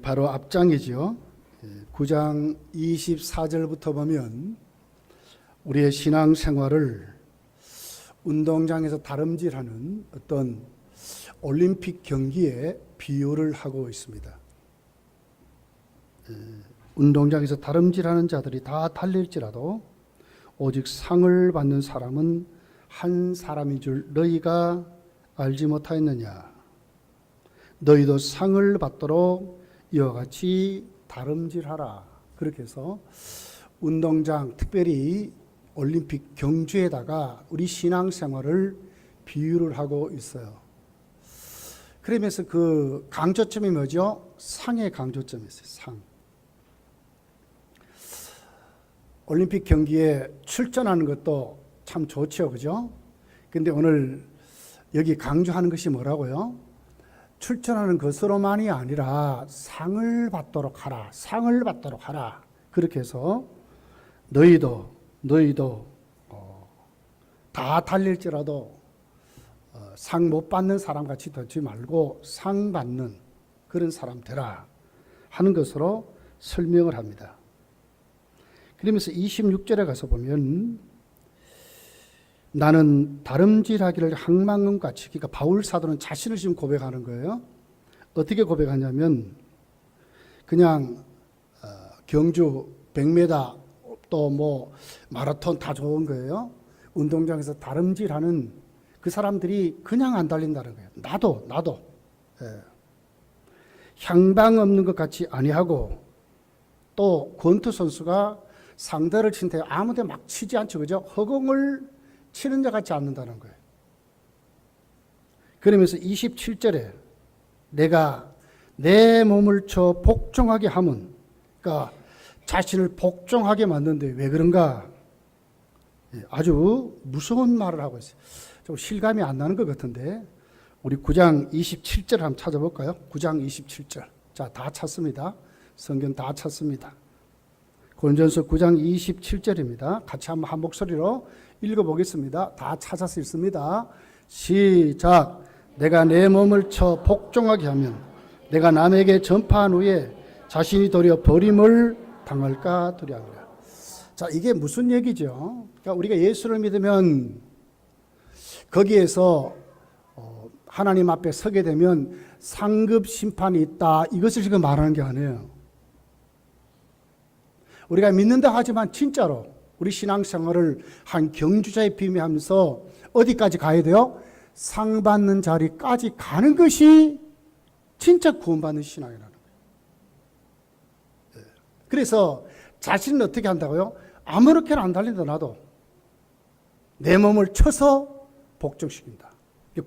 바로 앞장이죠. 9장 24절부터 보면 우리의 신앙생활을 운동장에서 다름질하는 어떤 올림픽 경기에 비유를 하고 있습니다. 운동장에서 다름질하는 자들이 다 달릴지라도 오직 상을 받는 사람은 한 사람인 줄 너희가 알지 못하였느냐. 너희도 상을 받도록 이와 같이 다름질하라. 그렇게 해서 운동장, 특별히 올림픽 경주에다가 우리 신앙생활을 비유를 하고 있어요. 그러면서 그 강조점이 뭐죠? 상의 강조점이 있어요. 상. 올림픽 경기에 출전하는 것도 참 좋죠, 그죠? 근데 오늘 여기 강조하는 것이 뭐라고요? 출전하는 것으로만이 아니라 상을 받도록 하라. 상을 받도록 하라. 그렇게 해서 너희도 다 달릴지라도 상 못 받는 사람 같이 되지 말고 상 받는 그런 사람 되라 하는 것으로 설명을 합니다. 그러면서 26절에 가서 보면 나는 다름질하기를 항망같이, 그러니까 바울 사도는 자신을 지금 고백하는 거예요. 어떻게 고백하냐면 그냥 경주 100m 또 뭐 마라톤 다 좋은 거예요. 운동장에서 다름질하는 그 사람들이 그냥 안 달린다는 거예요. 나도 향방 없는 것 같이 아니하고, 또 권투 선수가 상대를 친 데 아무데 막 치지 않죠, 그죠? 허공을 치는 자 같지 않는다는 거예요. 그러면서 27절에 내가 내 몸을 쳐 복종하게 하면, 그러니까 자신을 복종하게 만드는데 왜 그런가? 아주 무서운 말을 하고 있어요. 좀 실감이 안 나는 것 같은데 우리 9장 27절 한번 찾아볼까요? 9장 27절. 자, 다 찾습니다. 성경 다 찾습니다. 고린도전서 9장 27절입니다. 같이 한번 한 목소리로 읽어보겠습니다. 다 찾아서 읽습니다. 시작. 내가 내 몸을 쳐 복종하게 하면 내가 남에게 전파한 후에 자신이 도리어 버림을 당할까 두려워합니다. 자, 이게 무슨 얘기죠? 그러니까 우리가 예수를 믿으면 거기에서 하나님 앞에 서게 되면 상급 심판이 있다. 이것을 지금 말하는 게 아니에요. 우리가 믿는다 하지만 진짜로 우리 신앙생활을 한 경주자에 비유하면서 어디까지 가야 돼요? 상 받는 자리까지 가는 것이 진짜 구원받는 신앙이라는 거예요. 그래서 자신은 어떻게 한다고요? 아무렇게나 안 달린다. 나도 내 몸을 쳐서 복종시킨다.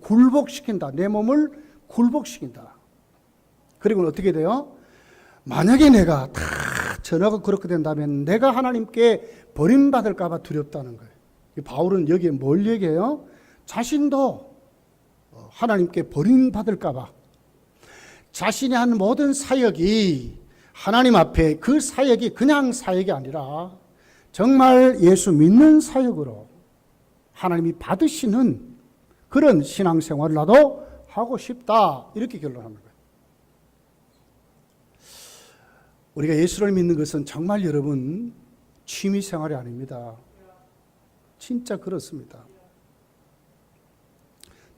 굴복시킨다. 내 몸을 굴복시킨다. 그리고 어떻게 돼요? 만약에 내가 다 전하고 그렇게 된다면 내가 하나님께 버림받을까 봐 두렵다는 거예요. 바울은 여기에 뭘 얘기해요? 자신도 하나님께 버림받을까 봐, 자신이 한 모든 사역이 하나님 앞에 그 사역이 그냥 사역이 아니라 정말 예수 믿는 사역으로 하나님이 받으시는 그런 신앙생활을 나도 하고 싶다. 이렇게 결론하는 거예요. 우리가 예수를 믿는 것은 정말 여러분 취미생활이 아닙니다. 진짜 그렇습니다.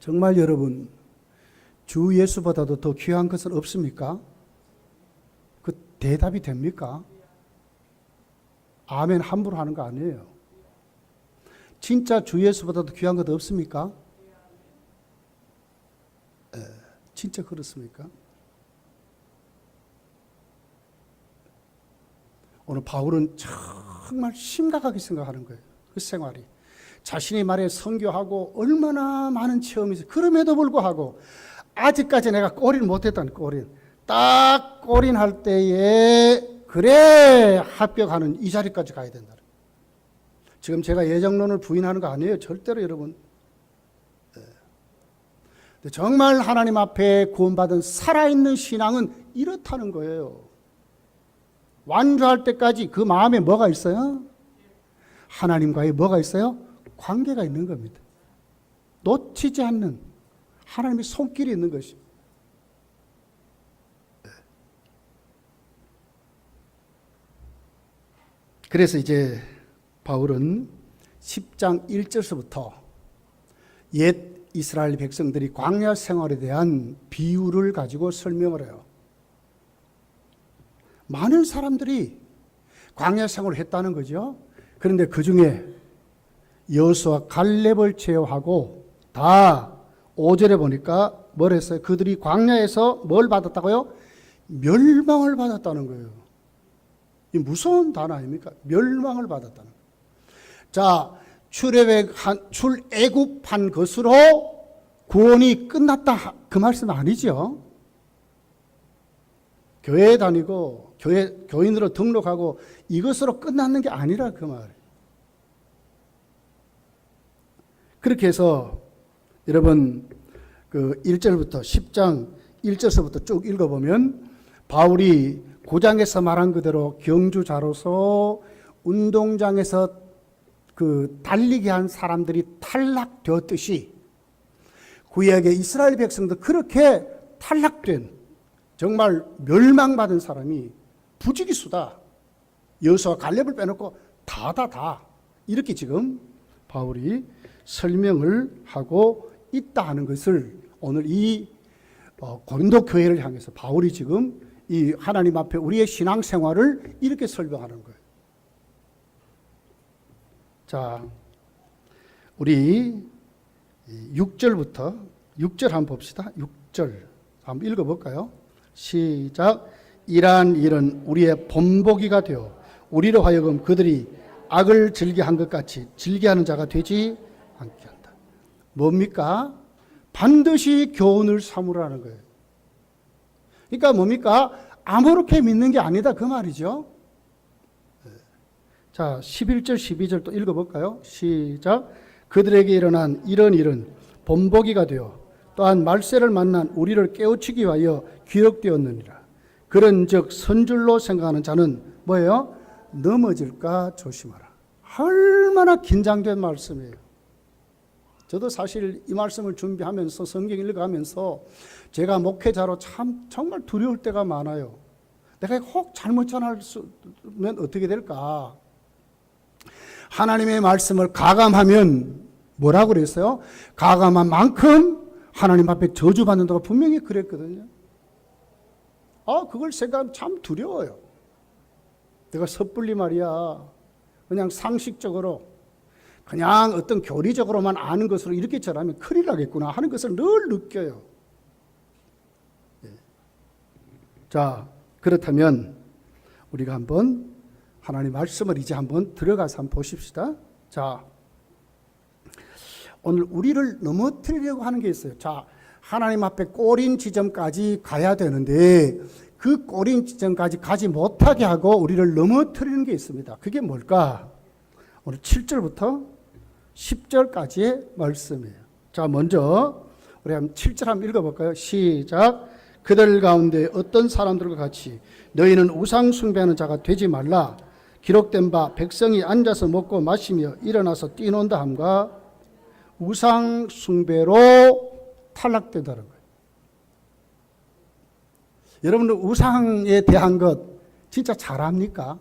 정말 여러분 주 예수보다도 더 귀한 것은 없습니까? 그 대답이 됩니까? 아멘 함부로 하는 거 아니에요. 진짜 주 예수보다도 귀한 것 없습니까? 진짜 그렇습니까? 오늘 바울은 정말 심각하게 생각하는 거예요. 그 생활이. 자신이 말에 선교하고 얼마나 많은 체험이 있어요. 그럼에도 불구하고 아직까지 내가 꼬리를 못했다는 꼬린. 딱 꼬린 할 때에 그래 합격하는 이 자리까지 가야 된다. 지금 제가 예정론을 부인하는 거 아니에요. 절대로 여러분. 정말 하나님 앞에 구원받은 살아있는 신앙은 이렇다는 거예요. 완주할 때까지 그 마음에 뭐가 있어요? 하나님과의 뭐가 있어요? 관계가 있는 겁니다. 놓치지 않는 하나님의 손길이 있는 것입니다. 그래서 이제 바울은 10장 1절서부터 옛 이스라엘 백성들이 광야 생활에 대한 비유를 가지고 설명을 해요. 많은 사람들이 광야 생활을 했다는 거죠. 그런데 그 중에 여호수아 갈렙을 제외하고 다 5절에 보니까 뭘 했어요? 그들이 광야에서 뭘 받았다고요? 멸망을 받았다는 거예요. 이 무서운 단어 아닙니까? 멸망을 받았다는 거예요. 자, 출애굽한 것으로 구원이 끝났다 그 말씀 아니죠? 교회 다니고 교인으로 등록하고 이것으로 끝났는 게 아니라 그 말이에요. 그렇게 해서 여러분 그 1절부터 10장 1절서부터 쭉 읽어보면 바울이 고장에서 말한 그대로 경주자로서 운동장에서 그 달리게 한 사람들이 탈락되었듯이 구약의 이스라엘 백성도 그렇게 탈락된 정말 멸망받은 사람이 부지기수다. 여호수아 갈렙을 빼놓고 다 이렇게 지금 바울이 설명을 하고 있다 하는 것을 오늘 이 고린도 교회를 향해서 바울이 지금 이 하나님 앞에 우리의 신앙생활을 이렇게 설명하는 거예요. 자, 우리 6절부터 6절 한번 봅시다. 6절 한번 읽어볼까요? 시작. 이러한 일은 우리의 본보기가 되어 우리로 하여금 그들이 악을 즐겨한 것 같이 즐겨하는 자가 되지 않게 한다. 뭡니까? 반드시 교훈을 삼으라는 거예요. 그러니까 뭡니까? 아무렇게 믿는 게 아니다 그 말이죠. 자, 11절 12절 또 읽어볼까요? 시작. 그들에게 일어난 이런 일은 본보기가 되어 또한 말세를 만난 우리를 깨우치기 위하여 기록되었느니라. 그런즉 선줄로 생각하는 자는 뭐예요? 넘어질까 조심하라. 얼마나 긴장된 말씀이에요. 저도 사실 이 말씀을 준비하면서 성경 읽어가면서 제가 목회자로 참 정말 두려울 때가 많아요. 내가 혹 잘못 전하면 어떻게 될까? 하나님의 말씀을 가감하면 뭐라고 그랬어요? 가감한 만큼 하나님 앞에 저주받는다고 분명히 그랬거든요. 그걸 생각하면 참 두려워요. 내가 섣불리 말이야 그냥 상식적으로 그냥 어떤 교리적으로만 아는 것으로 이렇게 전하면 큰일 나겠구나 하는 것을 늘 느껴요. 자, 그렇다면 우리가 한번 하나님 말씀을 이제 한번 들어가서 한번 보십시다. 자, 오늘 우리를 넘어뜨리려고 하는 게 있어요. 자, 하나님 앞에 꼬린 지점까지 가야 되는데 그 꼬린 지점까지 가지 못하게 하고 우리를 넘어뜨리는 게 있습니다. 그게 뭘까? 오늘 7절부터 10절까지의 말씀이에요. 자, 먼저 우리 한번 7절 한번 읽어볼까요? 시작. 그들 가운데 어떤 사람들과 같이 너희는 우상 숭배하는 자가 되지 말라. 기록된 바 백성이 앉아서 먹고 마시며 일어나서 뛰논다 함과 우상 숭배로 탈락된다는 거예요. 여러분들 우상에 대한 것 진짜 잘합니까?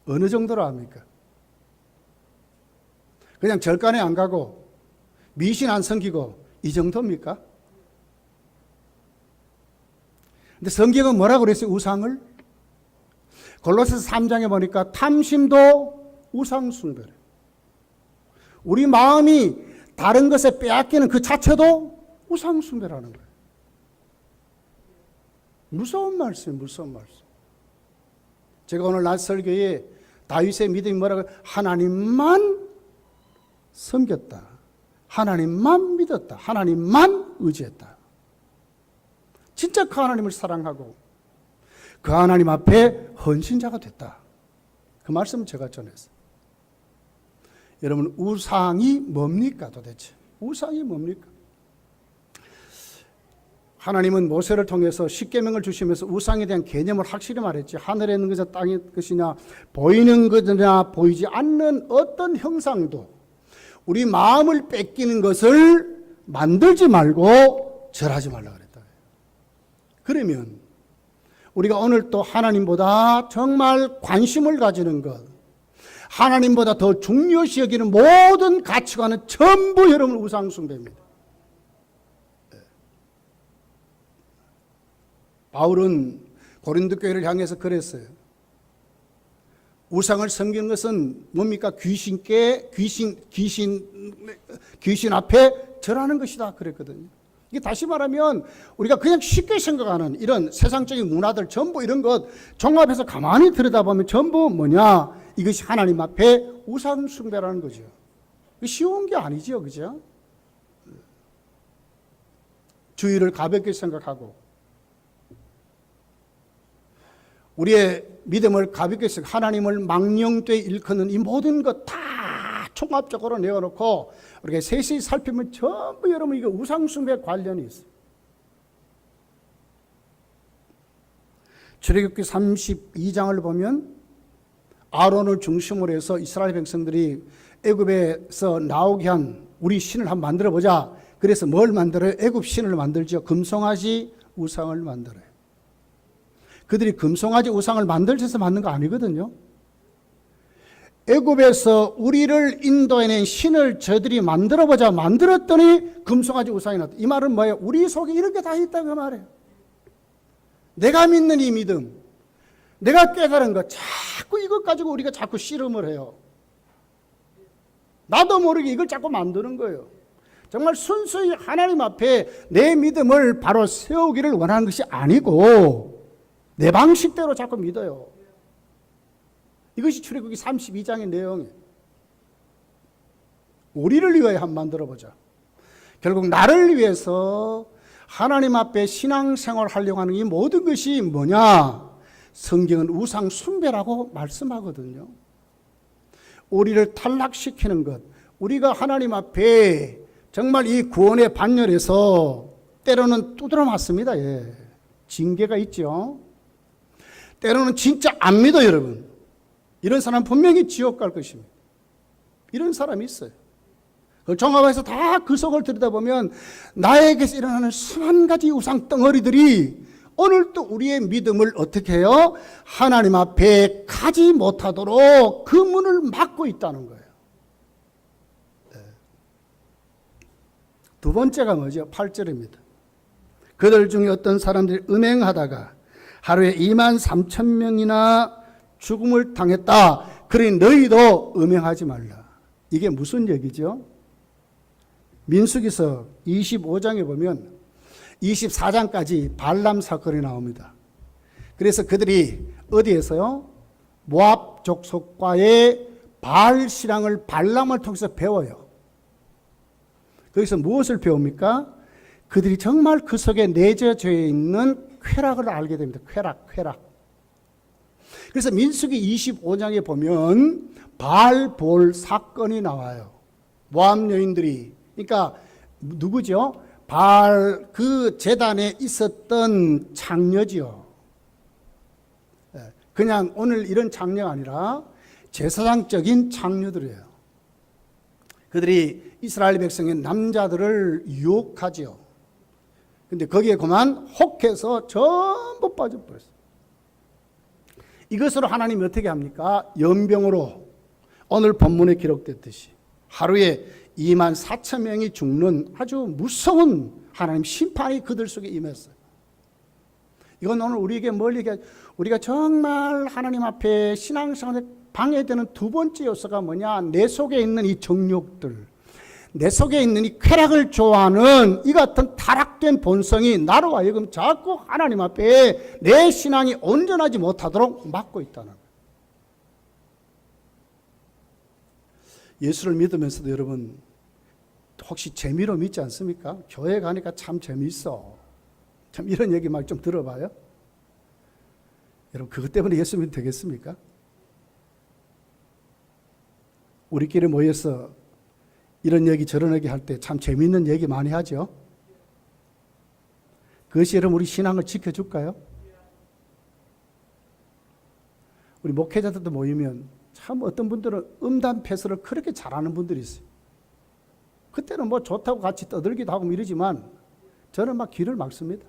어느 정도로 합니까? 그냥 절간에 안 가고 미신 안 섬기고 이 정도입니까? 근데 성경은 뭐라고 그랬어요? 우상을? 골로새서 3장에 보니까 탐심도 우상 숭배래요. 우리 마음이 다른 것에 빼앗기는 그 자체도 우상 숭배라는 거예요. 무서운 말씀, 무서운 말씀. 제가 오늘 낮 설교에 다윗의 믿음이 뭐라고 하나님만 섬겼다. 하나님만 믿었다. 하나님만 의지했다. 진짜 그 하나님을 사랑하고 그 하나님 앞에 헌신자가 됐다. 그 말씀을 제가 전했어요. 여러분, 우상이 뭡니까 도대체? 우상이 뭡니까? 하나님은 모세를 통해서 십계명을 주시면서 우상에 대한 개념을 확실히 말했지. 하늘에 있는 것이냐 땅에 있는 것이냐 보이는 것이냐 보이지 않는 어떤 형상도 우리 마음을 뺏기는 것을 만들지 말고 절하지 말라 그랬다. 그러면 우리가 오늘 또 하나님보다 정말 관심을 가지는 것, 하나님보다 더 중요시 여기는 모든 가치관은 전부 여러분 우상 숭배입니다. 바울은 고린도 교회를 향해서 그랬어요. 우상을 섬기는 것은 뭡니까? 귀신 앞에 절하는 것이다 그랬거든요. 이게 다시 말하면 우리가 그냥 쉽게 생각하는 이런 세상적인 문화들 전부 이런 것 종합해서 가만히 들여다보면 전부 뭐냐? 이것이 하나님 앞에 우상 숭배라는 거죠. 쉬운 게 아니죠, 그죠? 주의를 가볍게 생각하고 우리의 믿음을 가볍게 생각, 하나님을 망령되이 일컫는 이 모든 것 다 총합적으로 내어놓고 우리가 세세히 살피면 전부 여러분 이거 우상숭배 관련이 있어요. 출애굽기 32장을 보면 아론을 중심으로 해서 이스라엘 백성들이 애굽에서 나오게 한 우리 신을 한번 만들어 보자. 그래서 뭘 만들어요? 애굽 신을 만들죠. 금송아지 우상을 만들어요. 그들이 금송아지 우상을 만들어서 만든 거 아니거든요. 애굽에서 우리를 인도해낸 신을 저들이 만들어보자 만들었더니 금송아지 우상이 나왔다. 이 말은 뭐예요? 우리 속에 이런 게 다 있다고 그 말이에요. 내가 믿는 이 믿음, 내가 깨달은 것, 자꾸 이것 가지고 우리가 자꾸 씨름을 해요. 나도 모르게 이걸 자꾸 만드는 거예요. 정말 순수히 하나님 앞에 내 믿음을 바로 세우기를 원하는 것이 아니고 내 방식대로 자꾸 믿어요. 이것이 출애굽기 32장의 내용이에요. 우리를 위하여 한번 만들어보자. 결국 나를 위해서 하나님 앞에 신앙생활을 하려고 하는 이 모든 것이 뭐냐? 성경은 우상 숭배라고 말씀하거든요. 우리를 탈락시키는 것, 우리가 하나님 앞에 정말 이 구원의 반열에서 때로는 두드려 맞습니다. 예. 징계가 있죠. 때로는 진짜 안 믿어요, 여러분. 이런 사람 분명히 지옥 갈 것입니다. 이런 사람이 있어요. 종합해서 다 그 속을 들여다보면 나에게서 일어나는 수만 가지 우상 덩어리들이 오늘 또 우리의 믿음을 어떻게 해요? 하나님 앞에 가지 못하도록 그 문을 막고 있다는 거예요. 네. 두 번째가 뭐죠? 8절입니다. 그들 중에 어떤 사람들이 음행하다가 하루에 23,000명이나 죽음을 당했다. 그러니 너희도 음행하지 말라. 이게 무슨 얘기죠? 민수기서 25장에 보면 24장까지 발람 사건이 나옵니다. 그래서 그들이 어디에서요? 모압 족속과의 바알 신앙을 발람을 통해서 배워요. 거기서 무엇을 배웁니까? 그들이 정말 그 속에 내재되어 있는 쾌락을 알게 됩니다. 쾌락. 그래서 민수기 25장에 보면 바알볼 사건이 나와요. 모압 여인들이, 그러니까 누구죠? 바알 그 제단에 있었던 장녀지요. 그냥 오늘 이런 장녀가 아니라 제사장적인 장녀들이에요. 그들이 이스라엘 백성의 남자들을 유혹하지요. 근데 거기에 그만 혹해서 전부 빠져버렸어요. 이것으로 하나님이 어떻게 합니까? 연병으로 오늘 본문에 기록됐듯이 하루에 24,000명이 죽는 아주 무서운 하나님 심판이 그들 속에 임했어요. 이건 오늘 우리에게 멀리 우리가 정말 하나님 앞에 신앙생활에 방해되는 두 번째 요소가 뭐냐? 내 속에 있는 이 정욕들, 내 속에 있는 이 쾌락을 좋아하는 이 같은 타락된 본성이 나로 하여금 자꾸 하나님 앞에 내 신앙이 온전하지 못하도록 막고 있다는 거예요. 예수를 믿으면서도 여러분 혹시 재미로 믿지 않습니까? 교회 가니까 참 재미있어. 참 이런 얘기 막 좀 들어봐요. 여러분 그것 때문에 예수 믿으면 되겠습니까? 우리끼리 모여서 이런 얘기 저런 얘기 할 때 참 재미있는 얘기 많이 하죠. 그것이 여러분 우리 신앙을 지켜줄까요? 우리 목회자들도 모이면 참 어떤 분들은 음담 패설을 그렇게 잘하는 분들이 있어요. 그때는 뭐 좋다고 같이 떠들기도 하고 이러지만 저는 막 귀를 막습니다.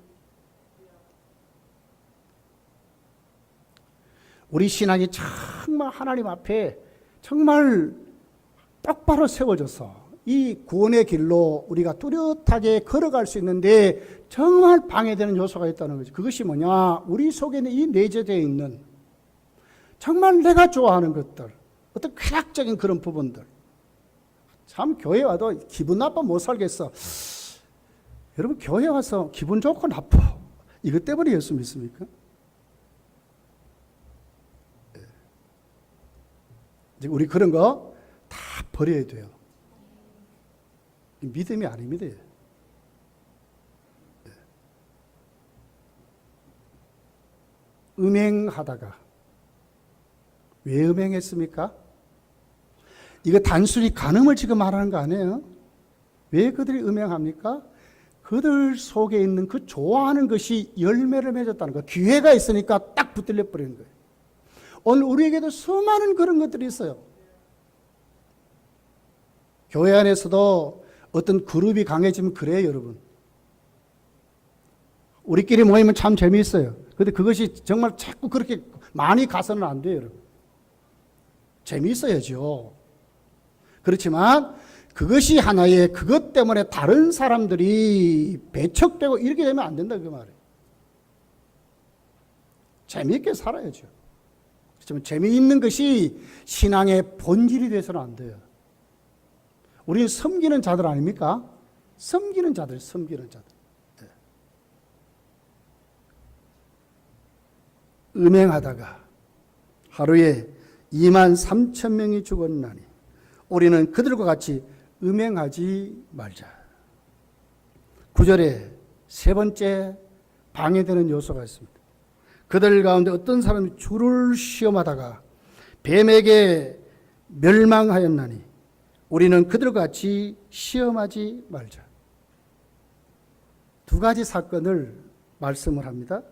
우리 신앙이 정말 하나님 앞에 정말 똑바로 세워져서 이 구원의 길로 우리가 뚜렷하게 걸어갈 수 있는데 정말 방해되는 요소가 있다는 거죠. 그것이 뭐냐? 우리 속에는 이 내재되어 있는 정말 내가 좋아하는 것들, 어떤 쾌락적인 그런 부분들. 참 교회 와도 기분 나빠 못 살겠어. 여러분 교회 와서 기분 좋고 나빠 이것 때문에 예수 믿습니까? 이제 우리 그런 거 다 버려야 돼요. 믿음이 아닙니다. 음행하다가 왜 음행했습니까? 이거 단순히 간음을 지금 말하는 거 아니에요? 왜 그들이 음행합니까? 그들 속에 있는 그 좋아하는 것이 열매를 맺었다는 거예요. 기회가 있으니까 딱 붙들려 버리는 거예요. 오늘 우리에게도 수많은 그런 것들이 있어요. 교회 안에서도 어떤 그룹이 강해지면 그래요, 여러분. 우리끼리 모이면 참 재미있어요. 그런데 그것이 정말 자꾸 그렇게 많이 가서는 안 돼요, 여러분. 재미있어야죠. 그렇지만 그것이 하나의 그것 때문에 다른 사람들이 배척되고 이렇게 되면 안 된다, 그 말이에요. 재미있게 살아야죠. 그렇지만 재미있는 것이 신앙의 본질이 돼서는 안 돼요. 우리는 섬기는 자들 아닙니까? 섬기는 자들. 네. 음행하다가 하루에 23,000명이 죽었나니 우리는 그들과 같이 음행하지 말자. 9절에 세 번째 방해되는 요소가 있습니다. 그들 가운데 어떤 사람이 주를 시험하다가 뱀에게 멸망하였나니 우리는 그들과 같이 시험하지 말자. 두 가지 사건을 말씀을 합니다.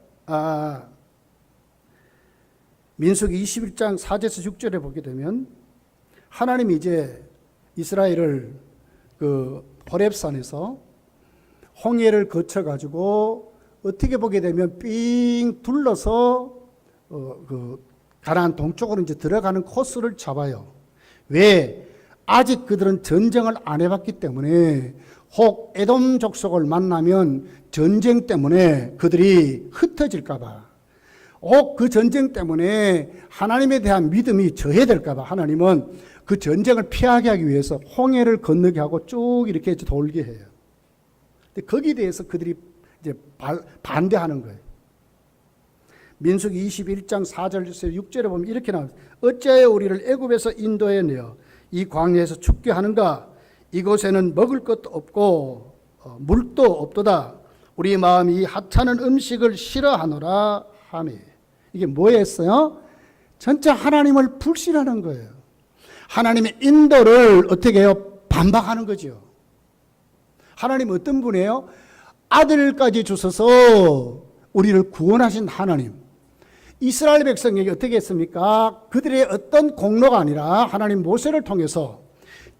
민수기 21장 4절에서 6절에 보게 되면 하나님이 이제 이스라엘을 그 호렙산에서 홍해를 거쳐가지고 어떻게 보게 되면 삥 둘러서 그 가나안 동쪽으로 이제 들어가는 코스를 잡아요. 왜? 아직 그들은 전쟁을 안 해봤기 때문에 혹 에돔 족속을 만나면 전쟁 때문에 그들이 흩어질까봐, 혹 그 전쟁 때문에 하나님에 대한 믿음이 저해될까봐 하나님은 그 전쟁을 피하게 하기 위해서 홍해를 건너게 하고 쭉 이렇게 돌게 해요. 근데 거기에 대해서 그들이 이제 반대하는 거예요. 민수기 21장 4절에서 6절에 보면 이렇게 나옵니다. 어찌하여 우리를 애굽에서 인도해 내어 이 광야에서 죽게 하는가? 이곳에는 먹을 것도 없고 물도 없도다. 우리 마음이 이 하찮은 음식을 싫어하노라 하며. 이게 뭐였어요? 전체 하나님을 불신하는 거예요. 하나님의 인도를 어떻게 해요? 반박하는 거죠. 하나님 어떤 분이에요? 아들까지 주셔서 우리를 구원하신 하나님. 이스라엘 백성에게 어떻게 했습니까? 그들의 어떤 공로가 아니라 하나님 모세를 통해서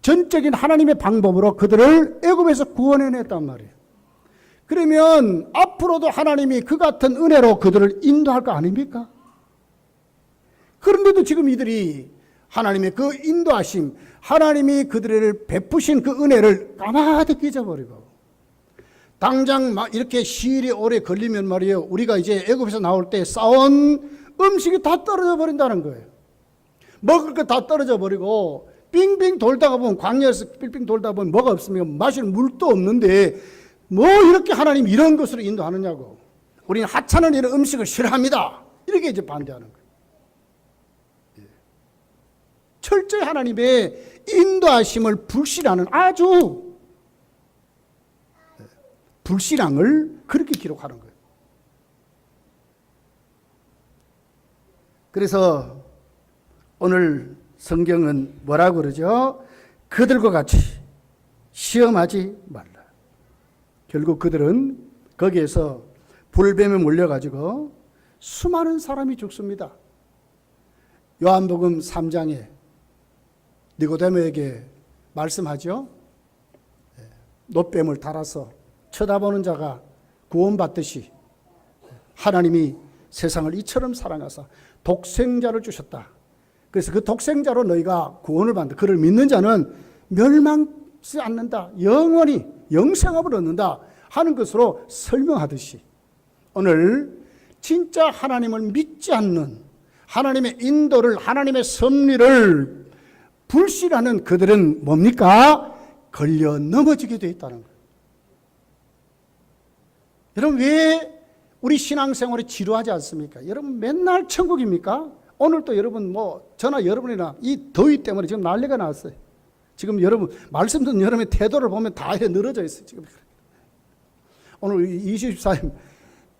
전적인 하나님의 방법으로 그들을 애굽에서 구원해냈단 말이에요. 그러면 앞으로도 하나님이 그 같은 은혜로 그들을 인도할 거 아닙니까? 그런데도 지금 이들이 하나님의 그 인도하심, 하나님이 그들을 베푸신 그 은혜를 까마득히 잊어버리고, 당장 막 이렇게 시일이 오래 걸리면 말이에요, 우리가 이제 애굽에서 나올 때 싸온 음식이 다 떨어져 버린다는 거예요. 먹을 거 다 떨어져 버리고 빙빙 돌다가 보면, 광야에서 빙빙 돌다 보면 뭐가 없으면 마실 물도 없는데 뭐 이렇게 하나님 이런 것으로 인도하느냐고. 우리는 하찮은 이런 음식을 싫어합니다. 이렇게 이제 반대하는 거예요. 철저히 하나님의 인도하심을 불신하는 아주 불신앙을 그렇게 기록하는 거예요. 그래서 오늘 성경은 뭐라고 그러죠? 그들과 같이 시험하지 말라. 결국 그들은 거기에서 불뱀에 몰려가지고 수많은 사람이 죽습니다. 요한복음 3장에 니고데모에게 말씀하죠. 놋뱀을 달아서 쳐다보는 자가 구원받듯이 하나님이 세상을 이처럼 사랑하사 독생자를 주셨다. 그래서 그 독생자로 너희가 구원을 받는다. 그를 믿는 자는 멸망하지 않는다. 영원히 영생함을 얻는다 하는 것으로 설명하듯이 오늘 진짜 하나님을 믿지 않는 하나님의 인도를 하나님의 섭리를 불신하는 그들은 뭡니까? 걸려 넘어지게 되어 있다는 거예요. 여러분 왜 우리 신앙생활이 지루하지 않습니까? 여러분 맨날 천국입니까? 오늘 또 여러분 저나 여러분이나 이 더위 때문에 지금 난리가 났어요. 지금 여러분 말씀 듣는 여러분의 태도를 보면 다 이렇게 늘어져 있어요. 지금 오늘 24일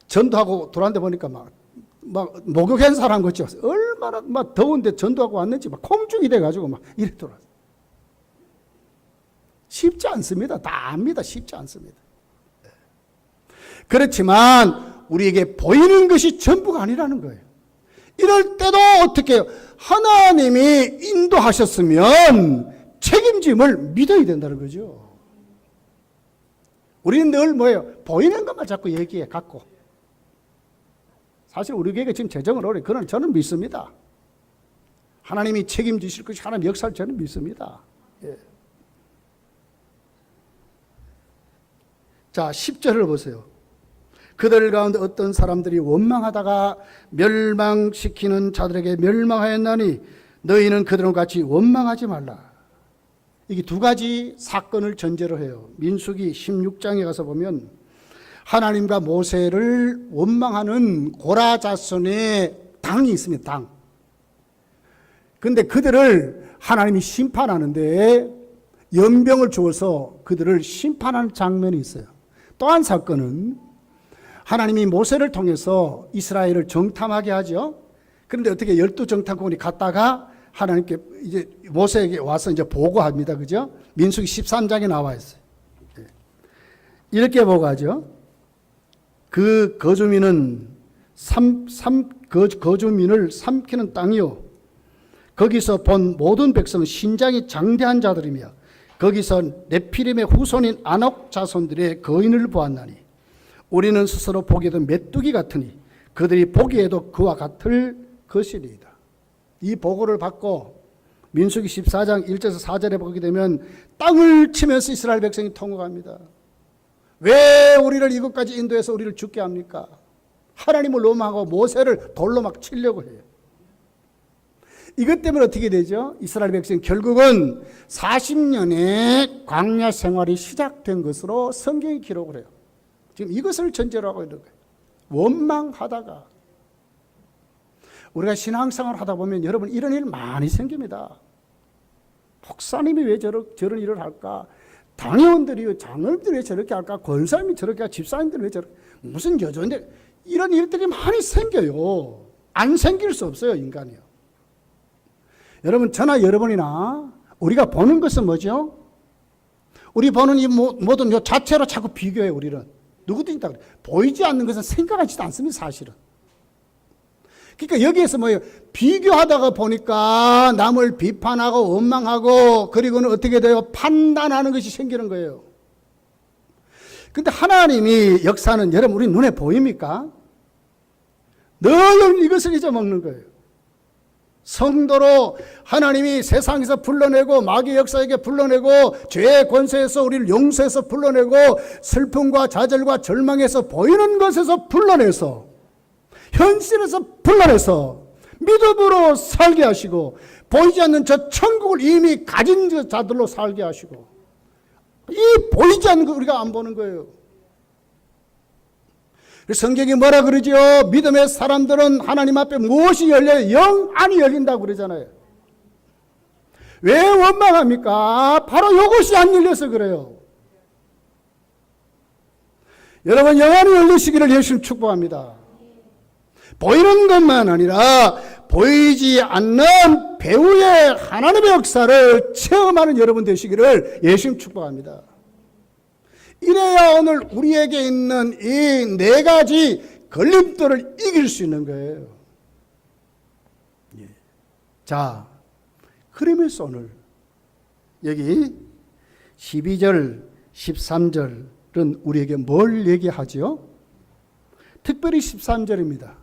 전도하고 돌아왔는데 보니까 막 목욕 행사를 한 거죠. 얼마나 막 더운데 전도하고 왔는지 막 콩죽이 돼가지고 막 이래 돌아왔어요. 쉽지 않습니다. 다 압니다. 쉽지 않습니다. 그렇지만 우리에게 보이는 것이 전부가 아니라는 거예요. 이럴 때도 어떻게 해요? 하나님이 인도하셨으면 책임짐을 믿어야 된다는 거죠. 우리는 늘 뭐예요? 보이는 것만 자꾸 얘기해 갖고. 사실 우리에게 지금 재정은 어려워요. 그건 저는 믿습니다. 하나님이 책임지실 것이 하나님 역사를 저는 믿습니다. 예. 자, 10절을 보세요. 그들 가운데 어떤 사람들이 원망하다가 멸망시키는 자들에게 멸망하였나니 너희는 그들과 같이 원망하지 말라. 이게 두 가지 사건을 전제로 해요. 민수기 16장에 가서 보면 하나님과 모세를 원망하는 고라 자손의 당이 있습니다. 당. 그런데 그들을 하나님이 심판하는데 연병을 주어서 그들을 심판하는 장면이 있어요. 또 한 사건은 하나님이 모세를 통해서 이스라엘을 정탐하게 하죠. 그런데 어떻게 12정탐꾼이 갔다가 하나님께 이제 모세에게 와서 이제 보고합니다. 그죠? 민수기 13장에 나와 있어요. 이렇게 보고하죠. 그 거주민은 거주민을 삼키는 땅이요. 거기서 본 모든 백성은 신장이 장대한 자들이며 거기서 네피림의 후손인 아녹 자손들의 거인을 보았나니 우리는 스스로 보기에도 메뚜기 같으니 그들이 보기에도 그와 같을 것이리이다. 이 보고를 받고 민수기 14장 1절에서 4절에 보게 되면 땅을 치면서 이스라엘 백성이 통곡합니다. 왜 우리를 이곳까지 인도해서 우리를 죽게 합니까? 하나님을 원망하고 모세를 돌로 막 치려고 해요. 이것 때문에 어떻게 되죠? 이스라엘 백성 결국은 40년의 광야 생활이 시작된 것으로 성경이 기록을 해요. 지금 이것을 전제로 하고 있는 거예요. 원망하다가 우리가 신앙생활을 하다 보면 여러분 이런 일 많이 생깁니다. 목사님이 왜 저런 일을 할까? 당회원들이 장로님들이 왜 저렇게 할까? 권사님이 저렇게 할까? 집사님들이 왜 저렇게 무슨 여전인데 이런 일들이 많이 생겨요. 안 생길 수 없어요. 인간이요. 여러분 저나 여러분이나 우리가 보는 것은 뭐죠? 우리 보는 이 모든 요 자체로 자꾸 비교해요. 우리는 누구든지 다 그래. 보이지 않는 것은 생각하지도 않습니다. 사실은. 그러니까 여기에서 뭐예요? 비교하다가 보니까 남을 비판하고 원망하고 그리고는 어떻게 돼요? 판단하는 것이 생기는 거예요. 그런데 하나님이 역사는 여러분 우리 눈에 보입니까? 늘 이것을 잊어먹는 거예요. 성도로 하나님이 세상에서 불러내고 마귀의 역사에게 불러내고 죄의 권세에서 우리를 용서해서 불러내고 슬픔과 좌절과 절망에서 보이는 것에서 불러내서 현실에서 불러내서 믿음으로 살게 하시고 보이지 않는 저 천국을 이미 가진 자들로 살게 하시고 이 보이지 않는 거 우리가 안 보는 거예요. 성경이 뭐라 그러죠? 믿음의 사람들은 하나님 앞에 무엇이 열려요? 영 안이 열린다고 그러잖아요. 왜 원망합니까? 바로 이것이 안 열려서 그래요. 여러분 영 안이 열리시기를 예수님 축복합니다. 보이는 것만 아니라 보이지 않는 배후의 하나님의 역사를 체험하는 여러분 되시기를 예수님 축복합니다. 이래야 오늘 우리에게 있는 이 네 가지 걸림돌을 이길 수 있는 거예요. 자, 그러면서 오늘 여기 12절, 13절은 우리에게 뭘 얘기하죠? 특별히 13절입니다.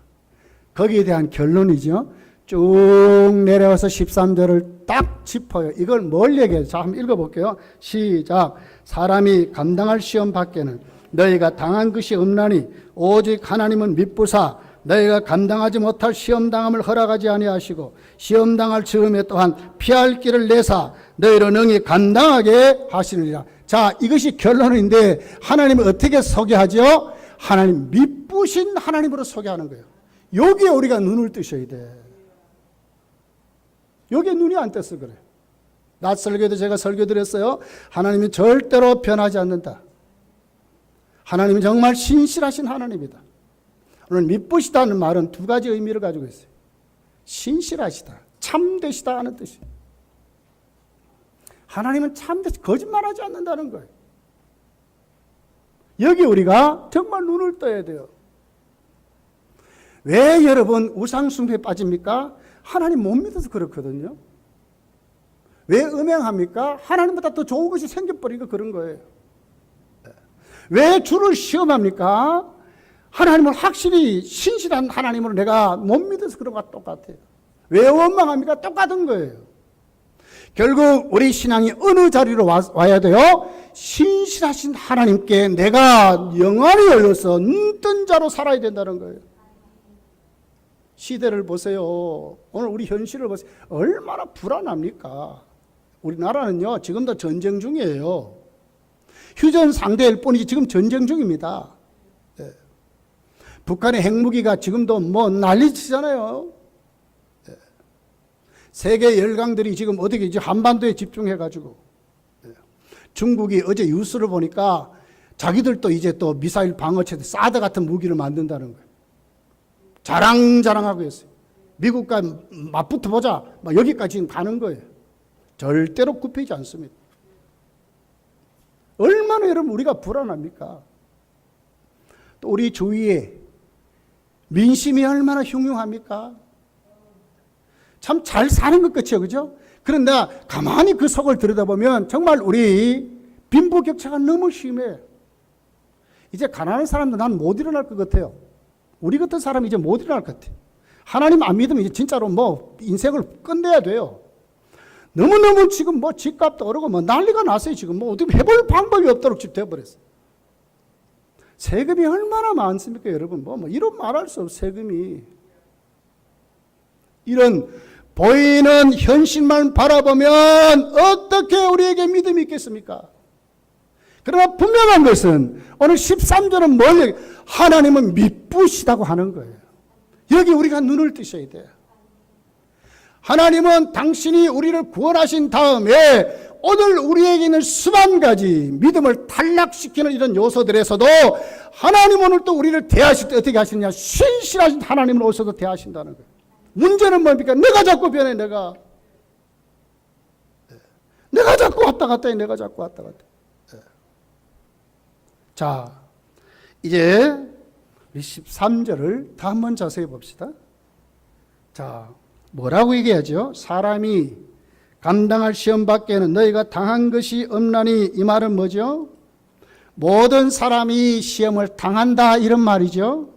거기에 대한 결론이죠. 쭉 내려와서 13절을 딱 짚어요. 이걸 뭘 얘기해요? 자, 한번 읽어볼게요. 시작. 사람이 감당할 시험 밖에는 너희가 당한 것이 없나니 오직 하나님은 미쁘사 너희가 감당하지 못할 시험당함을 허락하지 아니하시고 시험당할 즈음에 또한 피할 길을 내사 너희로 능히 감당하게 하시느니라. 자, 이것이 결론인데 하나님을 어떻게 소개하죠? 하나님 미쁘신 하나님으로 소개하는 거예요. 여기에 우리가 눈을 뜨셔야 돼. 여기에 눈이 안 떴어 그래. 낮 설교도 제가 설교 드렸어요. 하나님은 절대로 변하지 않는다. 하나님은 정말 신실하신 하나님이다. 오늘 미쁘시다는 말은 두 가지 의미를 가지고 있어요. 신실하시다, 참되시다 하는 뜻이에요. 하나님은 참되시, 거짓말하지 않는다는 거예요. 여기 우리가 정말 눈을 떠야 돼요. 왜 여러분 우상숭배에 빠집니까? 하나님 못 믿어서 그렇거든요. 왜 음행합니까? 하나님보다 더 좋은 것이 생겨버리니까 그런 거예요. 왜 주를 시험합니까? 하나님을 확실히 신실한 하나님으로 내가 못 믿어서 그런 것과 똑같아요. 왜 원망합니까? 똑같은 거예요. 결국 우리 신앙이 어느 자리로 와야 돼요? 신실하신 하나님께 내가 영안이 열려서 눈뜬 자로 살아야 된다는 거예요. 시대를 보세요. 오늘 우리 현실을 보세요. 얼마나 불안합니까? 우리나라는요, 지금도 전쟁 중이에요. 휴전 상대일 뿐이지 지금 전쟁 중입니다. 네. 북한의 핵무기가 지금도 뭐 난리치잖아요. 네. 세계 열강들이 지금 어떻게 이제 한반도에 집중해가지고 네. 중국이 어제 뉴스를 보니까 자기들도 이제 또 미사일 방어체대 사드 같은 무기를 만든다는 거예요. 자랑하고 있어요. 미국과 맞붙어 보자. 막 여기까지 지금 가는 거예요. 절대로 굽히지 않습니다. 얼마나 여러분 우리가 불안합니까? 또 우리 주위에 민심이 얼마나 흉흉합니까? 참 잘 사는 것 같죠, 그죠? 그런데 가만히 그 속을 들여다보면 정말 우리 빈부격차가 너무 심해. 이제 가난한 사람도 난 못 일어날 것 같아요. 우리 같은 사람이 이제 못 일어날 것 같아요. 하나님 안 믿으면 이제 진짜로 뭐 인생을 끝내야 돼요. 너무너무 지금 뭐 집값도 오르고 뭐 난리가 났어요. 지금 뭐 어떻게 해볼 방법이 없도록 지금 돼버렸어요. 세금이 얼마나 많습니까, 여러분? 뭐 이런 말할 수 없어요, 세금이. 이런 보이는 현실만 바라보면 어떻게 우리에게 믿음이 있겠습니까? 그러나 분명한 것은 오늘 13절은 뭘 얘기해요? 하나님은 미쁘시다고 하는 거예요. 여기 우리가 눈을 뜨셔야 돼요. 하나님은 당신이 우리를 구원하신 다음에 오늘 우리에게 있는 수만 가지 믿음을 탈락시키는 이런 요소들에서도 하나님 오늘 또 우리를 대하실 때 어떻게 하시느냐? 신실하신 하나님을 오셔서 대하신다는 거예요. 문제는 뭡니까? 내가 자꾸 변해. 내가 자꾸 왔다 갔다 해. 내가 자꾸 왔다 갔다 해. 자, 이제 13절을 다 한번 자세히 봅시다. 자, 뭐라고 얘기하죠? 사람이 감당할 시험 밖에는 너희가 당한 것이 없나니, 이 말은 뭐죠? 모든 사람이 시험을 당한다, 이런 말이죠.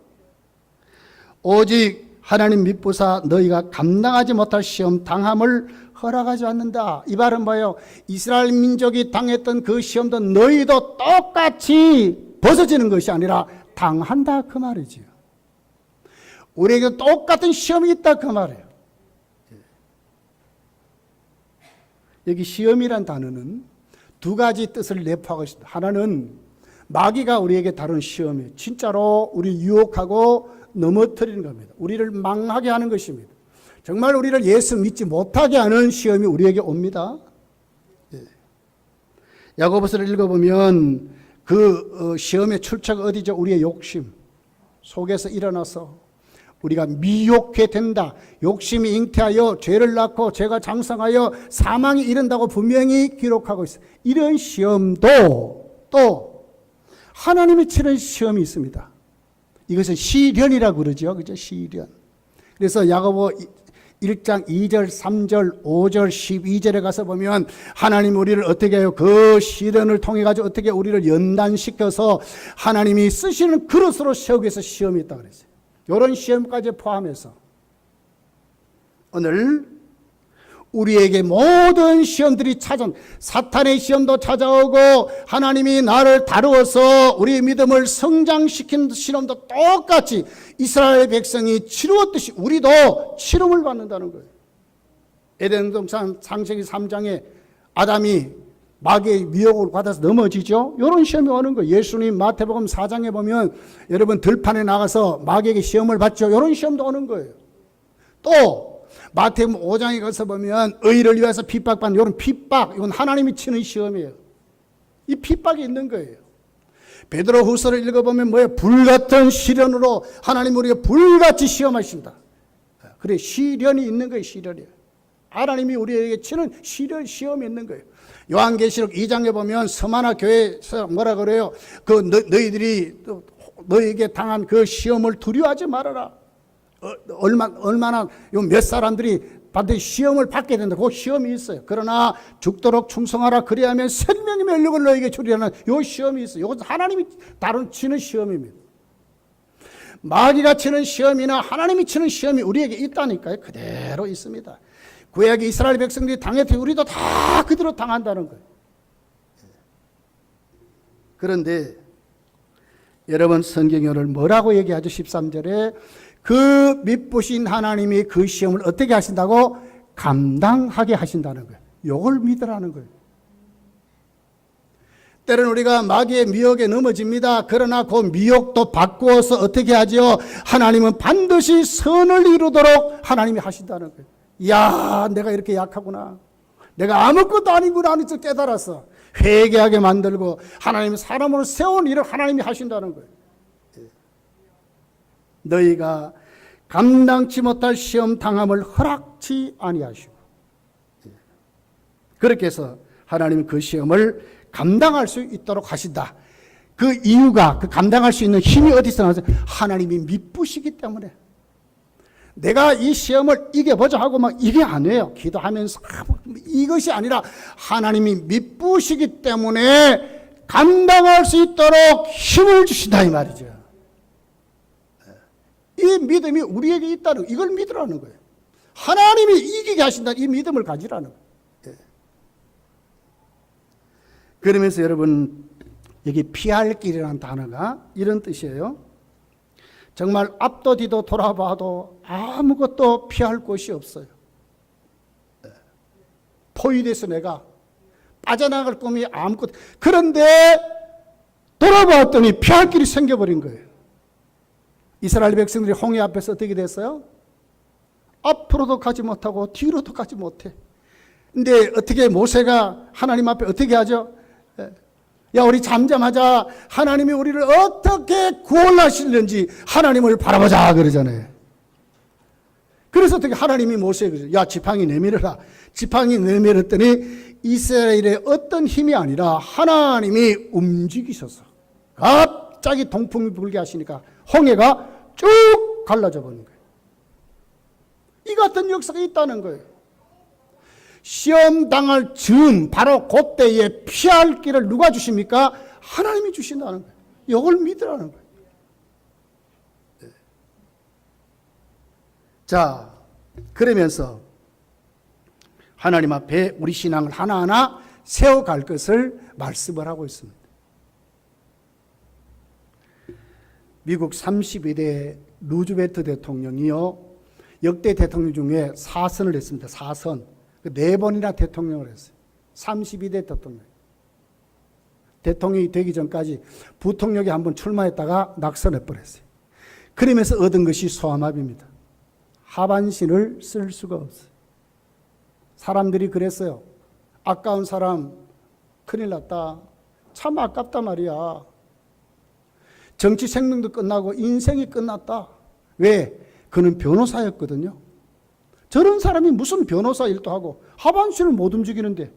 오직 하나님 미쁘사 너희가 감당하지 못할 시험 당함을 허락하지 않는다. 이 말은 뭐예요? 이스라엘 민족이 당했던 그 시험도 너희도 똑같이 벗어지는 것이 아니라 당한다, 그 말이지요. 우리에게 똑같은 시험이 있다, 그 말이에요. 여기 시험이란 단어는 두 가지 뜻을 내포하고 있습니다. 하나는 마귀가 우리에게 다룬 시험이에요. 진짜로 우리 유혹하고 넘어뜨리는 겁니다. 우리를 망하게 하는 것입니다. 정말 우리를 예수 믿지 못하게 하는 시험이 우리에게 옵니다. 야고보서를 읽어보면 그 시험의 출처가 어디죠? 우리의 욕심 속에서 일어나서 우리가 미혹해 된다. 욕심이 잉태하여 죄를 낳고 죄가 장성하여 사망에 이른다고 분명히 기록하고 있어요. 이런 시험도 또 하나님이 치는 시험이 있습니다. 이것은 시련이라고 그러죠. 그죠? 시련. 그래서 야고보 1장 2절, 3절, 5절, 12절에 가서 보면 하나님 우리를 어떻게 해요? 그 시련을 통해 가지고 어떻게 우리를 연단시켜서 하나님이 쓰시는 그릇으로 세우기 위해서 시험이 있다고 그랬어요. 이런 시험까지 포함해서 오늘 우리에게 모든 시험들이 사탄의 시험도 찾아오고 하나님이 나를 다루어서 우리의 믿음을 성장시킨 시험도 똑같이 이스라엘 백성이 치루었듯이 우리도 치름을 받는다는 거예요. 에덴 동산 창세기 3장에 아담이 마귀의 미혹을 받아서 넘어지죠. 이런 시험이 오는 거예요. 예수님 마태복음 4장에 보면 여러분 들판에 나가서 마귀에게 시험을 받죠. 이런 시험도 오는 거예요. 또 마태복음 5장에 가서 보면 의를 위해서 핍박받는 이런 핍박, 이건 하나님이 치는 시험이에요. 이 핍박이 있는 거예요. 베드로 후서를 읽어보면 뭐예요? 불같은 시련으로 하나님 우리가 불같이 시험하신다. 그래, 시련이 있는 거예요. 시련이. 하나님이 우리에게 치는 시험이 있는 거예요. 요한계시록 2장에 보면 서마나 교회에서 뭐라 그래요? 너희들이 너희에게 당한 그 시험을 두려워하지 말아라. 얼마나 몇 사람들이 반드시 시험을 받게 된다. 그 시험이 있어요. 그러나 죽도록 충성하라. 그리하면 생명의 면력을 너에게 주리라는 요 시험이 있어요. 이것은 하나님이 치는 시험입니다. 마귀가 치는 시험이나 하나님이 치는 시험이 우리에게 있다니까요. 그대로 있습니다. 구약의 이스라엘 백성들이 당했듯이 우리도 다 그대로 당한다는 거예요. 그런데 여러분 성경에 오늘 뭐라고 얘기하죠? 13절에 그 미쁘신 하나님이 그 시험을 어떻게 하신다고? 감당하게 하신다는 거예요. 이걸 믿으라는 거예요. 때로는 우리가 마귀의 미혹에 넘어집니다. 그러나 그 미혹도 바꾸어서 어떻게 하죠? 하나님은 반드시 선을 이루도록 하나님이 하신다는 거예요. 야, 내가 이렇게 약하구나. 내가 아무것도 아니구나 하는 걸 깨달아서 회개하게 만들고 하나님이 사람으로 세운 일을 하나님이 하신다는 거예요. 너희가 감당치 못할 시험 당함을 허락치 아니하시고, 그렇게 해서 하나님은 그 시험을 감당할 수 있도록 하신다. 그 이유가, 그 감당할 수 있는 힘이 어디서 나와서 하나님이 미쁘시기 때문에. 내가 이 시험을 이겨보자 하고 막 이게 아니에요. 기도하면서 이것이 아니라 하나님이 미쁘시기 때문에 감당할 수 있도록 힘을 주신다 이 말이죠. 이 믿음이 우리에게 있다는, 이걸 믿으라는 거예요. 하나님이 이기게 하신다는 이 믿음을 가지라는 거예요. 그러면서 여러분, 여기 피할 길이라는 단어가 이런 뜻이에요. 정말 앞도 뒤도 돌아봐도 아무것도 피할 곳이 없어요. 포위돼서 내가 빠져나갈 꿈이 아무것도. 그런데 돌아봤더니 피할 길이 생겨버린 거예요. 이스라엘 백성들이 홍해 앞에서 어떻게 됐어요? 앞으로도 가지 못하고 뒤로도 가지 못해. 근데 어떻게 모세가 하나님 앞에 어떻게 하죠? 야, 우리 잠잠하자. 하나님이 우리를 어떻게 구원하시는지 하나님을 바라보자 그러잖아요. 그래서 어떻게 하나님이 모세에 그러죠? 야, 지팡이 내밀어라. 지팡이 내밀었더니 이스라엘의 어떤 힘이 아니라 하나님이 움직이셔서 갑자기 동풍이 불게 하시니까 홍해가 쭉 갈라져 버린 거예요. 이 같은 역사가 있다는 거예요. 시험 당할 즈음, 바로 그때에 피할 길을 누가 주십니까? 하나님이 주신다는 거예요. 이걸 믿으라는 거예요. 네. 자, 그러면서 하나님 앞에 우리 신앙을 하나하나 세워갈 것을 말씀을 하고 있습니다. 미국 32대 루즈벨트 대통령이요, 역대 대통령 중에 4선을 했습니다. 4선. 4번이나 대통령을 했어요. 32대 대통령. 대통령이 되기 전까지 부통령에 한번 출마했다가 낙선해버렸어요. 그러면서 얻은 것이 소아마비입니다. 하반신을 쓸 수가 없어요. 사람들이 그랬어요. 아까운 사람 큰일 났다. 참 아깝다 말이야. 정치 생명도 끝나고 인생이 끝났다. 왜? 그는 변호사였거든요. 저런 사람이 무슨 변호사 일도 하고 하반신을 못 움직이는데.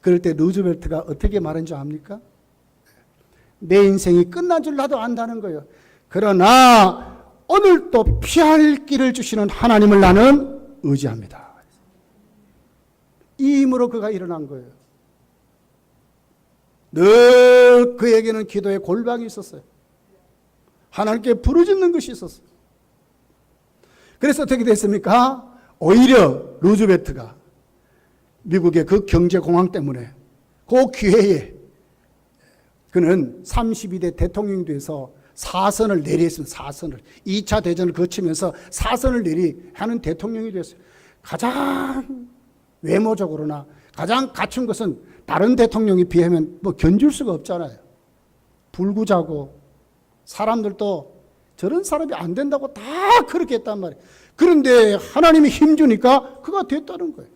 그럴 때 루즈벨트가 어떻게 말한지 압니까? 내 인생이 끝난 줄 나도 안다는 거예요. 그러나 오늘 또 피할 길을 주시는 하나님을 나는 의지합니다. 이 힘으로 그가 일어난 거예요. 늘 그에게는 기도의 골방이 있었어요. 하나님께 부르짖는 것이 있었어요. 그래서 어떻게 됐습니까? 오히려 루즈벨트가 미국의 그 경제공황 때문에 그 기회에 그는 32대 대통령이 돼서 사선을 내리했습니다. 사선을. 2차 대전을 거치면서 사선을 하는 대통령이 됐어요. 가장 외모적으로나 가장 갖춘 것은 다른 대통령에 비하면 뭐 견줄 수가 없잖아요. 불구자고 사람들도 저런 사람이 안 된다고 다 그렇게 했단 말이에요. 그런데 하나님이 힘주니까 그가 됐다는 거예요.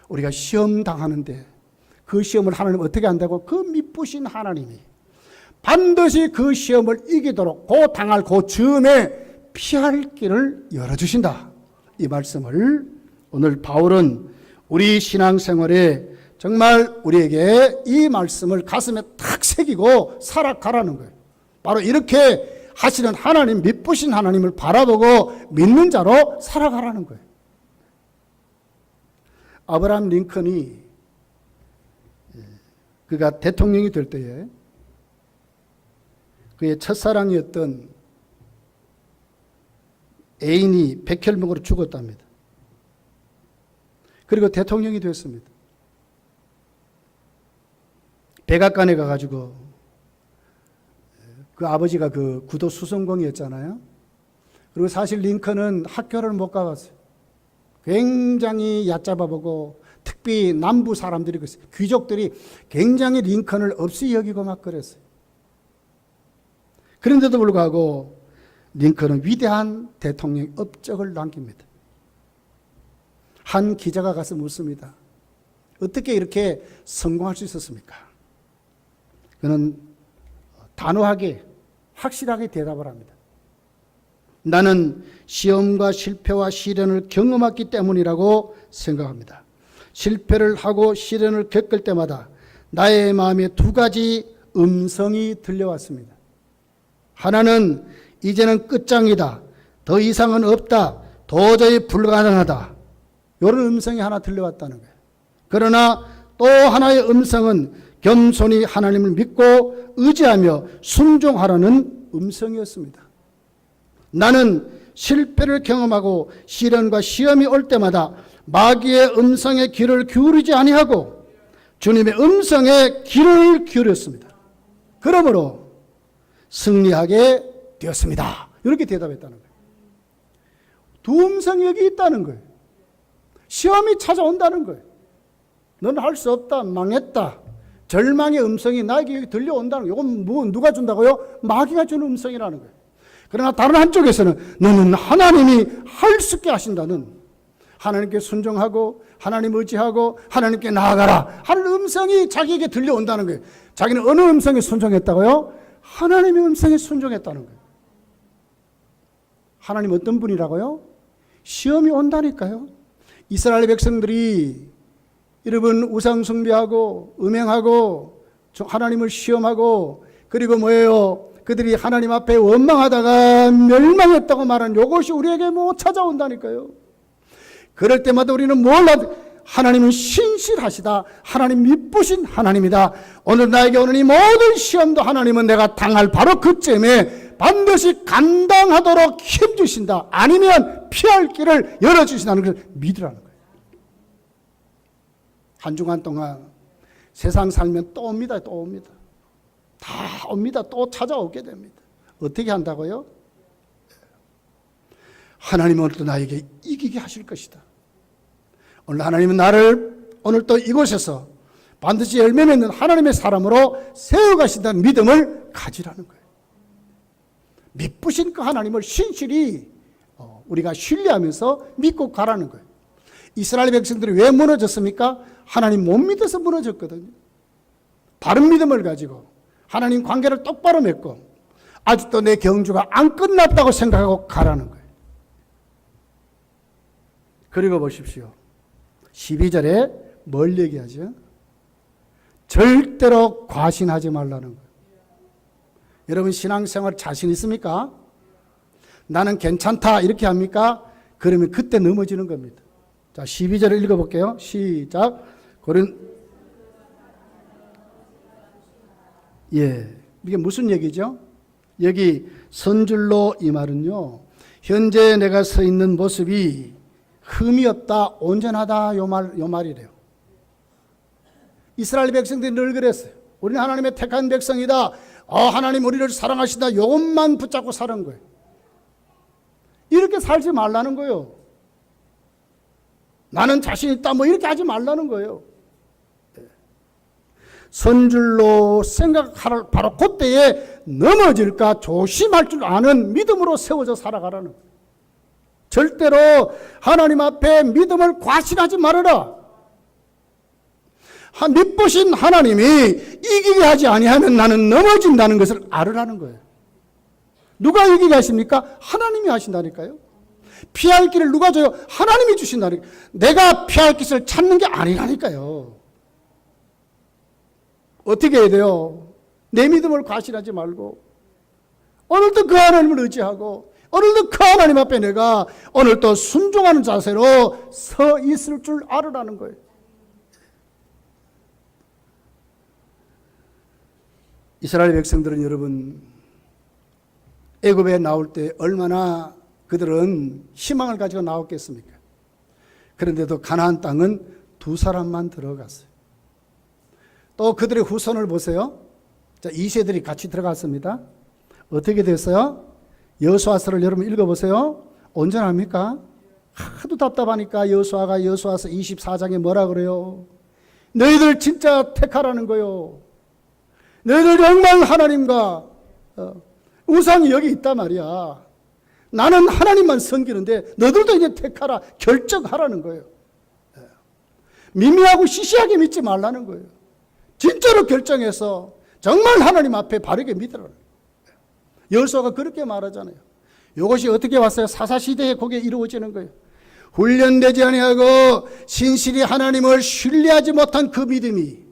우리가 시험 당하는데 그 시험을 하나님 어떻게 한다고? 그 미쁘신 하나님이 반드시 그 시험을 이기도록 그 당할 그 즈음에 피할 길을 열어주신다. 이 말씀을 오늘 바울은 우리 신앙생활에 정말 우리에게 이 말씀을 가슴에 탁 새기고 살아가라는 거예요. 바로 이렇게 하시는 하나님, 미쁘신 하나님을 바라보고 믿는 자로 살아가라는 거예요. 아브라함 링컨이 그가 대통령이 될 때에 그의 첫사랑이었던 애인이 백혈병으로 죽었답니다. 그리고 대통령이 됐습니다. 백악관에 가가지고 그 아버지가 그 구도 수성공이었잖아요. 그리고 사실 링컨은 학교를 못 가봤어요. 굉장히 얕잡아보고 특히 남부 사람들이 귀족들이 굉장히 링컨을 없이 여기고 막 그랬어요. 그런데도 불구하고 링컨은 위대한 대통령 업적을 남깁니다. 한 기자가 가서 묻습니다. 어떻게 이렇게 성공할 수 있었습니까? 그는 단호하게 확실하게 대답을 합니다. 나는 시험과 실패와 시련을 경험했기 때문이라고 생각합니다. 실패를 하고 시련을 겪을 때마다 나의 마음에 두 가지 음성이 들려왔습니다. 하나는 이제는 끝장이다. 더 이상은 없다. 도저히 불가능하다. 이런 음성이 하나 들려왔다는 거예요. 그러나 또 하나의 음성은 겸손히 하나님을 믿고 의지하며 순종하라는 음성이었습니다. 나는 실패를 경험하고 시련과 시험이 올 때마다 마귀의 음성에 귀를 기울이지 아니하고 주님의 음성에 귀를 기울였습니다. 그러므로 승리하게 되었습니다. 이렇게 대답했다는 거예요. 두 음성이 여기 있다는 거예요. 시험이 찾아온다는 거예요. 너는 할 수 없다. 망했다. 절망의 음성이 나에게 들려온다는 거예요. 이건 뭐 누가 준다고요? 마귀가 주는 음성이라는 거예요. 그러나 다른 한쪽에서는 너는 하나님이 할 수 있게 하신다는 하나님께 순종하고 하나님 의지하고 하나님께 나아가라 하는 음성이 자기에게 들려온다는 거예요. 자기는 어느 음성에 순종했다고요? 하나님의 음성에 순종했다는 거예요. 하나님 어떤 분이라고요? 시험이 온다니까요. 이스라엘 백성들이 여러분 우상 숭배하고 음행하고 하나님을 시험하고 그리고 뭐예요? 그들이 하나님 앞에 원망하다가 멸망했다고 말한 이것이 우리에게 뭐 찾아온다니까요. 그럴 때마다 우리는 하나님은 신실하시다. 하나님 미쁘신 하나님이다. 오늘 나에게 오는 이 모든 시험도 하나님은 내가 당할 바로 그쯤에 반드시 감당하도록 힘주신다. 아니면 피할 길을 열어주신다는 것을 믿으라는 거예요. 한 주간 동안 세상 살면 또 옵니다. 또 옵니다. 다 옵니다. 또 찾아오게 됩니다. 어떻게 한다고요? 하나님은 오늘도 나에게 이기게 하실 것이다. 오늘 하나님은 나를 오늘 또 이곳에서 반드시 열매 맺는 하나님의 사람으로 세워가신다는 믿음을 가지라는 거예요. 미쁘신 그 하나님을 신실히 우리가 신뢰하면서 믿고 가라는 거예요. 이스라엘 백성들이 왜 무너졌습니까? 하나님 못 믿어서 무너졌거든요. 바른 믿음을 가지고 하나님 관계를 똑바로 맺고 아직도 내 경주가 안 끝났다고 생각하고 가라는 거예요. 그리고 보십시오. 12절에 뭘 얘기하죠? 절대로 과신하지 말라는 거예요. 여러분 신앙생활 자신 있습니까? 나는 괜찮다 이렇게 합니까? 그러면 그때 넘어지는 겁니다. 자, 12절을 읽어볼게요. 시작. 이게 무슨 얘기죠? 여기 선줄로 이 말은요, 현재 내가 서 있는 모습이 흠이 없다, 온전하다 요 말이래요. 이스라엘 백성들이 늘 그랬어요. 우리는 하나님의 택한 백성이다. 하나님 우리를 사랑하신다. 이것만 붙잡고 사는 거예요. 이렇게 살지 말라는 거예요. 나는 자신 있다 뭐 이렇게 하지 말라는 거예요. 선줄로 생각할 바로 그때에 넘어질까 조심할 줄 아는 믿음으로 세워져 살아가라는 거예요. 절대로 하나님 앞에 믿음을 과신하지 말아라. 믿으신 하나님이 이기게 하지 아니하면 나는 넘어진다는 것을 알으라는 거예요. 누가 이기게 하십니까? 하나님이 하신다니까요. 피할 길을 누가 줘요? 하나님이 주신다니까요. 내가 피할 길을 찾는 게 아니라니까요. 어떻게 해야 돼요? 내 믿음을 과신하지 말고 오늘도 그 하나님을 의지하고 오늘도 그 하나님 앞에 내가 오늘도 순종하는 자세로 서 있을 줄 알으라는 거예요. 이스라엘 백성들은 여러분 애굽에 나올 때 얼마나 그들은 희망을 가지고 나왔겠습니까? 그런데도 가나안 땅은 2사람만 들어갔어요. 또 그들의 후손을 보세요. 자, 2세들이 같이 들어갔습니다. 어떻게 됐어요? 여호수아서를 여러분 읽어보세요. 온전합니까? 하도 답답하니까 여호수아서 24장에 뭐라 그래요? 너희들 진짜 택하라는 거요. 너희들 정말 하나님과 우상이 여기 있단 말이야. 나는 하나님만 섬기는데 너희들도 이제 택하라, 결정하라는 거예요. 미미하고 시시하게 믿지 말라는 거예요. 진짜로 결정해서 정말 하나님 앞에 바르게 믿으라는 거예요. 여호수아가 그렇게 말하잖아요. 이것이 어떻게 왔어요? 사사시대에 그게 이루어지는 거예요. 훈련되지 아니하고 신실히 하나님을 신뢰하지 못한 그 믿음이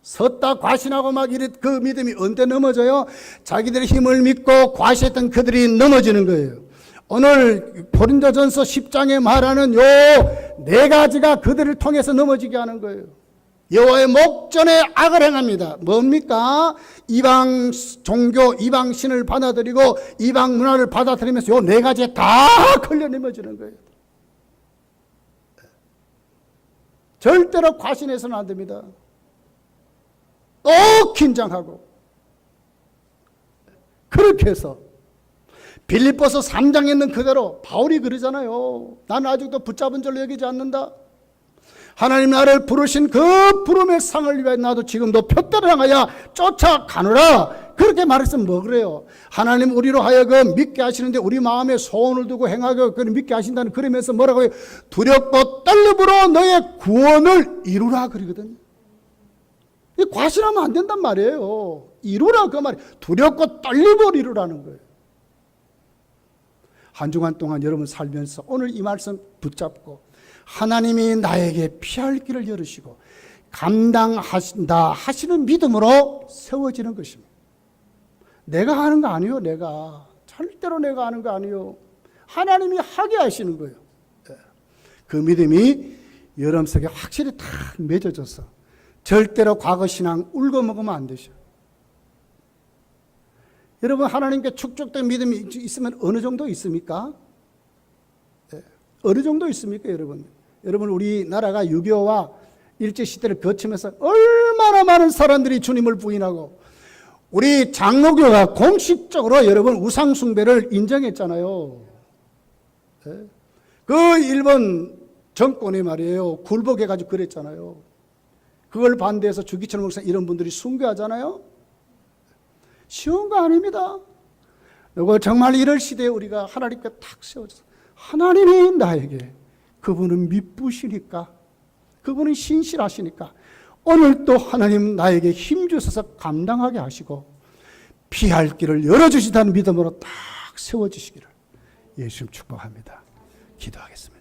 섰다 과신하고 막 이랬 그 믿음이 언제 넘어져요? 자기들의 힘을 믿고 과시했던 그들이 넘어지는 거예요. 오늘 고린도전서 10장에 말하는 요 4가지가 그들을 통해서 넘어지게 하는 거예요. 여호와의 목전에 악을 행합니다. 뭡니까? 이방 종교, 이방 신을 받아들이고 이방 문화를 받아들이면서 요 4가지에 다 걸려 넘어지는 거예요. 절대로 과신해서는 안 됩니다. 또 긴장하고 그렇게 해서 빌립보서 3장에 있는 그대로 바울이 그러잖아요. 나는 아직도 붙잡은 줄로 여기지 않는다. 하나님 나를 부르신 그 부름의 상을 위해 나도 지금도 표대를 향하여 쫓아가노라. 그렇게 말했으면 뭐 그래요? 하나님 우리로 하여금 믿게 하시는데 우리 마음에 소원을 두고 행하고 믿게 하신다는 그러면서 뭐라고 해요? 두렵고 떨림으로 너의 구원을 이루라 그러거든요. 과신하면 안 된단 말이에요. 이루라 그 말이 두렵고 떨림으로 이루라는 거예요. 한 주간 동안 여러분 살면서 오늘 이 말씀 붙잡고 하나님이 나에게 피할 길을 열으시고 감당하신다 하시는 믿음으로 세워지는 것입니다. 내가 하는 거 아니에요. 내가 절대로 내가 하는 거 아니에요. 하나님이 하게 하시는 거예요. 그 믿음이 여러분 속에 확실히 딱 맺어져서 절대로 과거 신앙 울고 먹으면 안 되죠. 여러분 하나님께 축적된 믿음이 있으면 어느 정도 있습니까? 어느 정도 있습니까 여러분? 여러분 우리나라가 6.25와 일제시대를 거치면서 얼마나 많은 사람들이 주님을 부인하고 우리 장로교가 공식적으로 여러분 우상숭배를 인정했잖아요. 그 일본 정권이 말이에요. 굴복해가지고 그랬잖아요. 그걸 반대해서 주기철 목사 이런 분들이 순교하잖아요. 쉬운 거 아닙니다. 이거 정말 이럴 시대에 우리가 하나님께 탁 세워져서 하나님이 나에게 그분은 미쁘시니까 그분은 신실하시니까 오늘 또 하나님 나에게 힘주셔서 감당하게 하시고 피할 길을 열어주시다는 믿음으로 딱 세워주시기를 예수님 축복합니다. 기도하겠습니다.